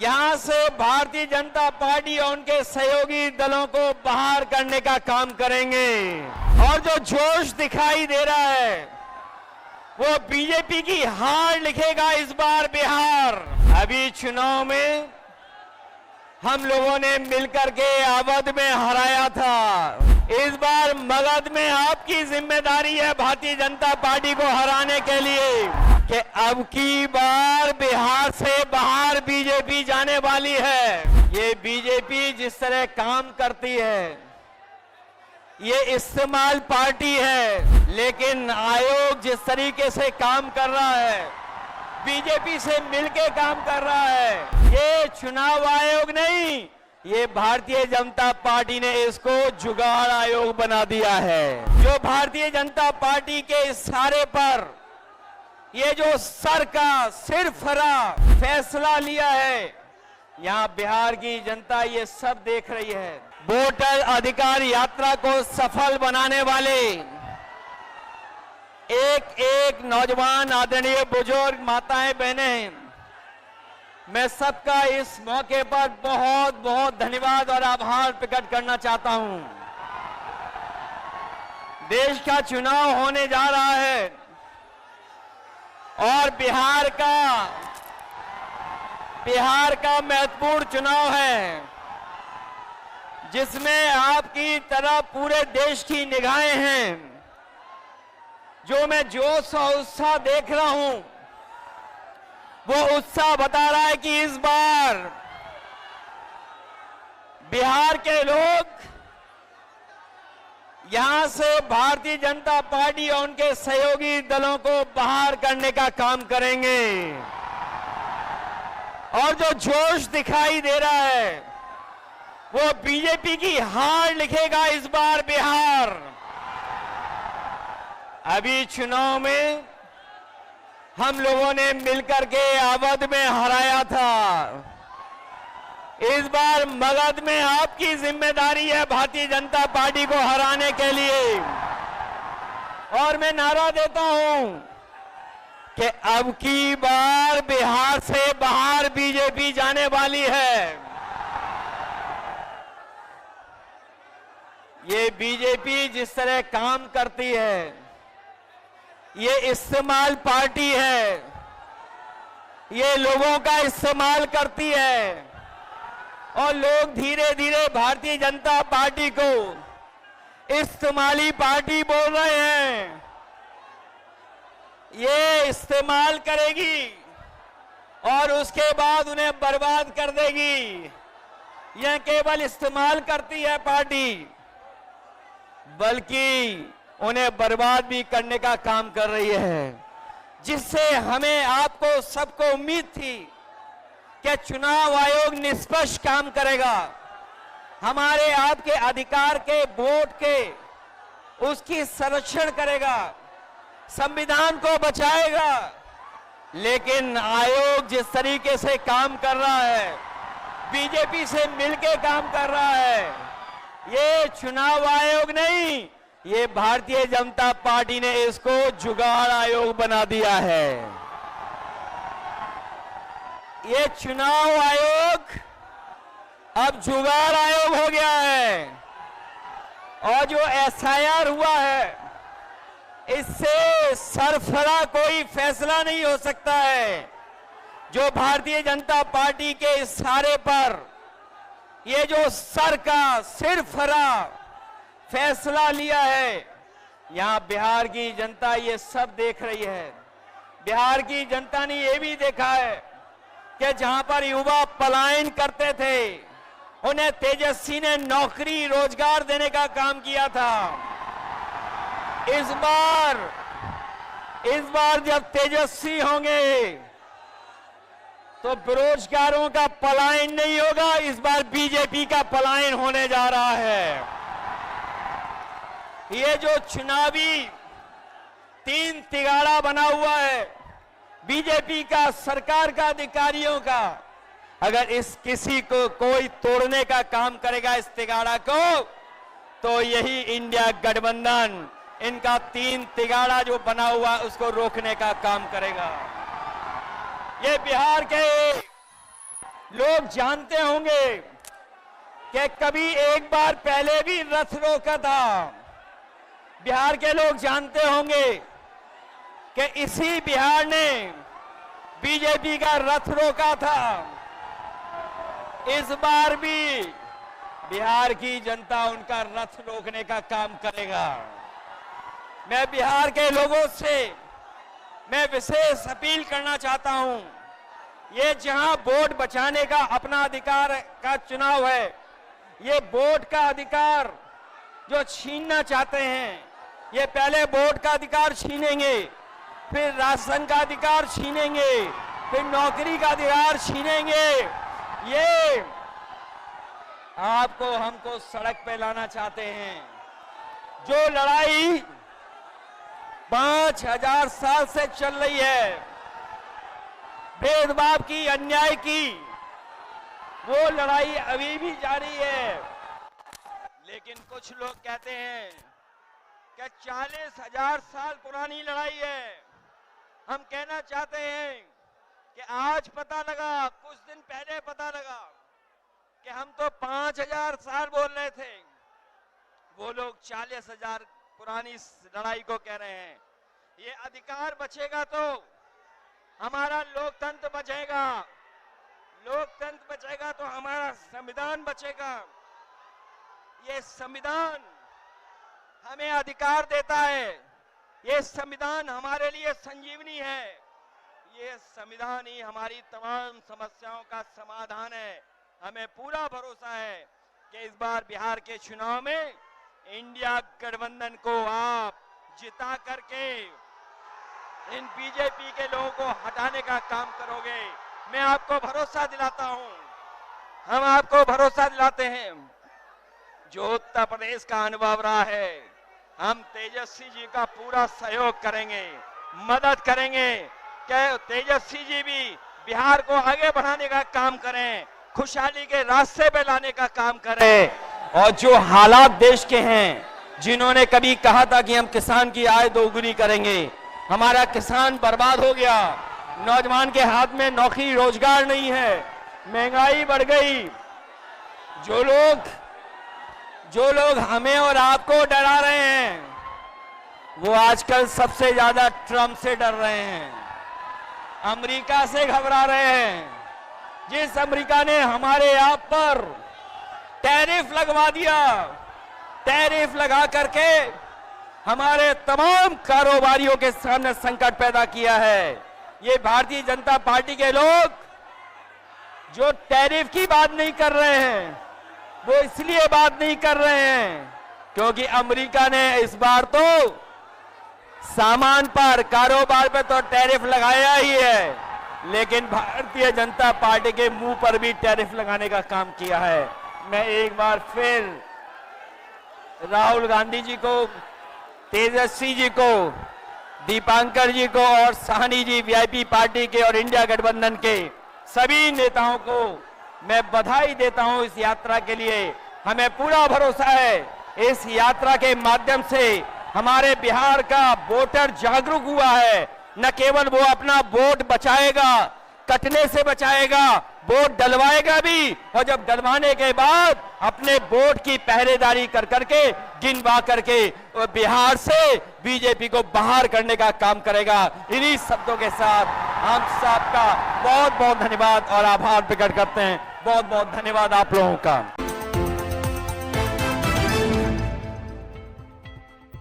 यहां से भारतीय जनता पार्टी और उनके सहयोगी दलों को बाहर करने का काम करेंगे। और जो जोश दिखाई दे रहा है वो बीजेपी की हार लिखेगा इस बार बिहार। अभी चुनाव में हम लोगों ने मिलकर के अवध में हराया था। इस बार मगध में आपकी जिम्मेदारी है भारतीय जनता पार्टी को हराने के लिए कि अब की बार बिहार से बाहर बीजेपी जाने वाली है। ये बीजेपी जिस तरह काम करती है ये इस्तेमाल पार्टी है, लेकिन आयोग जिस तरीके से काम कर रहा है बीजेपी से मिलके काम कर रहा है। ये चुनाव आयोग नहीं, ये भारतीय जनता पार्टी ने इसको जुगाड़ आयोग बना दिया है। जो भारतीय जनता पार्टी के इशारे पर ये जो सर का सिर फरा फैसला लिया है, यहाँ बिहार की जनता ये सब देख रही है। वोटर अधिकार यात्रा को सफल बनाने वाले एक एक नौजवान, आदरणीय बुजुर्ग, माताएं, बहनें, मैं सबका इस मौके पर बहुत बहुत धन्यवाद और आभार प्रकट करना चाहता हूं। देश का चुनाव होने जा रहा है और बिहार का महत्वपूर्ण चुनाव है जिसमें आपकी तरह पूरे देश की निगाहें हैं। जो मैं जोश और उत्साह देख रहा हूं वो उत्साह बता रहा है कि इस बार बिहार के लोग यहां से भारतीय जनता पार्टी और उनके सहयोगी दलों को बाहर करने का काम करेंगे। और जो जोश दिखाई दे रहा है वो बीजेपी की हार लिखेगा इस बार बिहार। अभी चुनाव में हम लोगों ने मिलकर के अवध में हराया था। इस बार मगध में आपकी जिम्मेदारी है भारतीय जनता पार्टी को हराने के लिए। और मैं नारा देता हूं कि अब की बार बिहार से बाहर बीजेपी जाने वाली है। ये बीजेपी जिस तरह काम करती है ये इस्तेमाल पार्टी है, ये लोगों का इस्तेमाल करती है और लोग धीरे धीरे भारतीय जनता पार्टी को इस्तेमाली पार्टी बोल रहे हैं। ये इस्तेमाल करेगी और उसके बाद उन्हें बर्बाद कर देगी। यह केवल इस्तेमाल करती है पार्टी, बल्कि उन्हें बर्बाद भी करने का काम कर रही है। जिससे हमें, आपको, सबको उम्मीद थी कि चुनाव आयोग निष्पक्ष काम करेगा, हमारे आपके अधिकार के, वोट के, उसकी संरक्षण करेगा, संविधान को बचाएगा। लेकिन आयोग जिस तरीके से काम कर रहा है, बीजेपी से मिलके काम कर रहा है, ये चुनाव आयोग नहीं, ये भारतीय जनता पार्टी ने इसको जुगाड़ आयोग बना दिया है। ये चुनाव आयोग अब जुगाड़ आयोग हो गया है। और जो एसआईआर हुआ है इससे सरफरा कोई फैसला नहीं हो सकता है। जो भारतीय जनता पार्टी के इशारे पर ये जो सर का सिर फरा फैसला लिया है, यहां बिहार की जनता ये सब देख रही है। बिहार की जनता ने ये भी देखा है कि जहां पर युवा पलायन करते थे उन्हें तेजस्वी ने नौकरी, रोजगार देने का काम किया था। इस बार जब तेजस्वी होंगे तो बेरोजगारों का पलायन नहीं होगा, इस बार बीजेपी का पलायन होने जा रहा है। ये जो चुनावी तीन तिगाड़ा बना हुआ है बीजेपी का, सरकार का, अधिकारियों का, अगर इस किसी को कोई तोड़ने का काम करेगा इस तिगाड़ा को, तो यही इंडिया गठबंधन इनका तीन तिगाड़ा जो बना हुआ उसको रोकने का काम करेगा। ये बिहार के लोग जानते होंगे कि कभी एक बार पहले भी रथ रोका था। बिहार के लोग जानते होंगे कि इसी बिहार ने बीजेपी का रथ रोका था। इस बार भी बिहार की जनता उनका रथ रोकने का काम करेगा। मैं बिहार के लोगों से मैं विशेष अपील करना चाहता हूं, ये जहां वोट बचाने का अपना अधिकार का चुनाव है, ये वोट का अधिकार जो छीनना चाहते हैं, ये पहले वोट का अधिकार छीनेंगे, फिर राशन का अधिकार छीनेंगे, फिर नौकरी का अधिकार छीनेंगे। ये आपको हमको सड़क पे लाना चाहते हैं। जो लड़ाई 5000 साल से चल रही है, भेदभाव की, अन्याय की, वो लड़ाई अभी भी जारी है। लेकिन कुछ लोग कहते हैं कि 40,000 साल पुरानी लड़ाई है। हम कहना चाहते हैं कि आज पता लगा, कुछ दिन पहले पता लगा कि हम तो 5000 साल बोल रहे थे, वो लोग 40,000 पुरानी लड़ाई को कह रहे हैं। ये अधिकार बचेगा तो हमारा लोकतंत्र बचेगा, लोकतंत्र बचेगा तो हमारा संविधान बचेगा। ये संविधान हमें अधिकार देता है, ये संविधान हमारे लिए संजीवनी है, ये संविधान ही हमारी तमाम समस्याओं का समाधान है। हमें पूरा भरोसा है कि इस बार बिहार के चुनाव में इंडिया गठबंधन को आप जिता करके इन बीजेपी के लोगों को हटाने का काम करोगे। मैं आपको भरोसा दिलाता हूं, हम आपको भरोसा दिलाते हैं। जो उत्तर प्रदेश का अनुभव रहा है, हम तेजस्वी जी का पूरा सहयोग करेंगे, मदद करेंगे कि तेजस्वी जी भी बिहार को आगे बढ़ाने का काम करें, खुशहाली के रास्ते पे लाने का काम करें। और जो हालात देश के हैं, जिन्होंने कभी कहा था कि हम किसान की आय दोगुनी करेंगे, हमारा किसान बर्बाद हो गया, नौजवान के हाथ में नौकरी रोजगार नहीं है, महंगाई बढ़ गई। जो लोग हमें और आपको डरा रहे हैं, वो आजकल सबसे ज्यादा ट्रंप से डर रहे हैं, अमेरिका से घबरा रहे हैं। जिस अमेरिका ने हमारे आप पर टैरिफ लगवा दिया, टैरिफ लगा करके हमारे तमाम कारोबारियों के सामने संकट पैदा किया है। ये भारतीय जनता पार्टी के लोग जो टैरिफ की बात नहीं कर रहे हैं, वो इसलिए बात नहीं कर रहे हैं क्योंकि अमेरिका ने इस बार तो सामान पर, कारोबार पर तो टैरिफ लगाया ही है, लेकिन भारतीय जनता पार्टी के मुंह पर भी टैरिफ लगाने का काम किया है। मैं एक बार फिर राहुल गांधी जी को, तेजस्वी जी को, दीपांकर जी को और साहनी जी, वीआईपी पार्टी के और इंडिया गठबंधन के सभी नेताओं को मैं बधाई देता हूं इस यात्रा के लिए। हमें पूरा भरोसा है इस यात्रा के माध्यम से हमारे बिहार का वोटर जागरूक हुआ है। न केवल वो अपना वोट बचाएगा, कटने से बचाएगा, वोट डलवाएगा भी, और जब डलवाने के बाद अपने वोट की पहरेदारी कर करके, गिनवा करके बिहार से बीजेपी को बाहर करने का काम करेगा। इन्हीं शब्दों के साथ हम सबका बहुत बहुत धन्यवाद और आभार प्रकट करते हैं। बहुत बहुत धन्यवाद आप लोगों का।